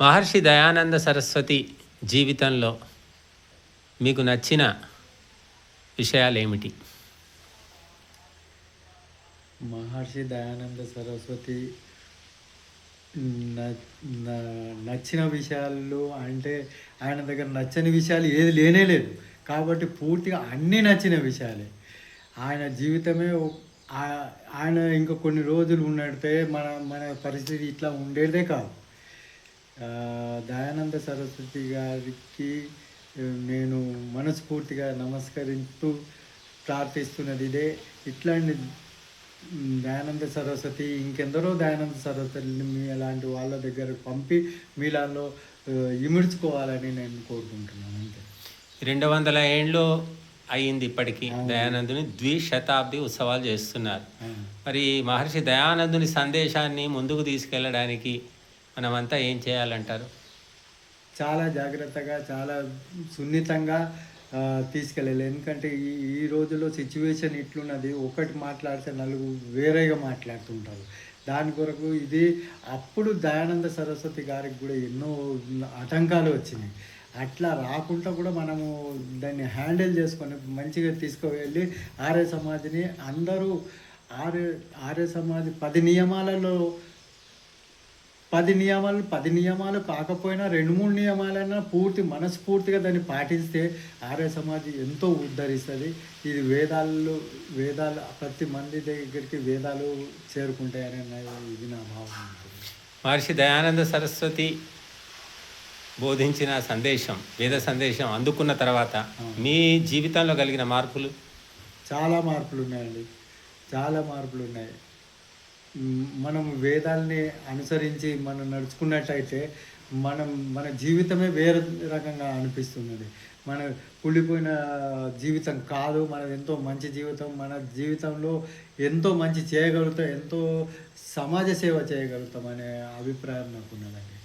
మహర్షి దయానంద సరస్వతి జీవితంలో మీకు నచ్చిన విషయాలు ఏమిటి? మహర్షి దయానంద సరస్వతి నచ్చిన విషయాలు అంటే ఆయన దగ్గర నచ్చని విషయాలు ఏది లేనే లేదు. కాబట్టి పూర్తిగా అన్నీ నచ్చిన విషయాలే. ఆయన జీవితమే ఆయన ఇంకా కొన్ని రోజులు ఉన్నడితే మన మన పరిస్థితి ఇట్లా ఉండేదే కాదు. దయానంద సరస్వతి గారికి నేను మనస్ఫూర్తిగా నమస్కరిస్తూ ప్రార్థిస్తున్నది ఇదే. ఇట్లాంటి దయానంద సరస్వతి ఇంకెందరో దయానంద సరస్వతిని మీ అలాంటి వాళ్ళ దగ్గర పంపి మీలాలో ఇముడ్చుకోవాలని నేను కోరుకుంటున్నాను. అంతే. 200 ఏండ్లు అయింది ఇప్పటికీ దయానందుని ద్విశతాబ్ది ఉత్సవాలు చేస్తున్నారు. మరి మహర్షి దయానందుని సందేశాన్ని ముందుకు తీసుకెళ్ళడానికి మనమంతా ఏం చేయాలంటారు? చాలా జాగ్రత్తగా, చాలా సున్నితంగా తీసుకెళ్ళాలి. ఎందుకంటే ఈ రోజుల్లో సిచ్యువేషన్ ఇట్లున్నది. ఒకటి మాట్లాడితే నలుగురు వేరేగా మాట్లాడుతుంటారు. దాని కొరకు ఇది అప్పుడు దయానంద సరస్వతి గారికి కూడా ఎన్నో ఆటంకాలు వచ్చినాయి. అట్లా రాకుండా కూడా మనము దాన్ని హ్యాండిల్ చేసుకొని మంచిగా తీసుకువెళ్ళి ఆర్య సమాధిని అందరూ ఆర్య సమాధి 10 నియమాలు కాకపోయినా 2-3 నియమాలైనా మనస్ఫూర్తిగా దాన్ని పాటిస్తే ఆర్య సమాజం ఎంతో ఉద్ధరిస్తుంది. ఇది వేదాలు ప్రతి మంది దగ్గరికి వేదాలు చేరుకుంటాయని ఇది నా భావన. మహర్షి దయానంద సరస్వతి బోధించిన సందేశం, వేద సందేశం అందుకున్న తర్వాత మీ జీవితంలో కలిగిన మార్పులు? చాలా మార్పులు ఉన్నాయండి. చాలా మార్పులు ఉన్నాయి. మనం వేదాల్ని అనుసరించి మనం నడుచుకున్నట్టయితే మన జీవితమే వేరే రకంగా అనిపిస్తున్నది. మన కుళ్ళిపోయిన జీవితం కాదు, మనది ఎంతో మంచి జీవితం. మన జీవితంలో ఎంతో మంచి చేయగలుగుతాం, ఎంతో సమాజ సేవ చేయగలుగుతాం అనే అభిప్రాయం నాకు ఉన్నదండి.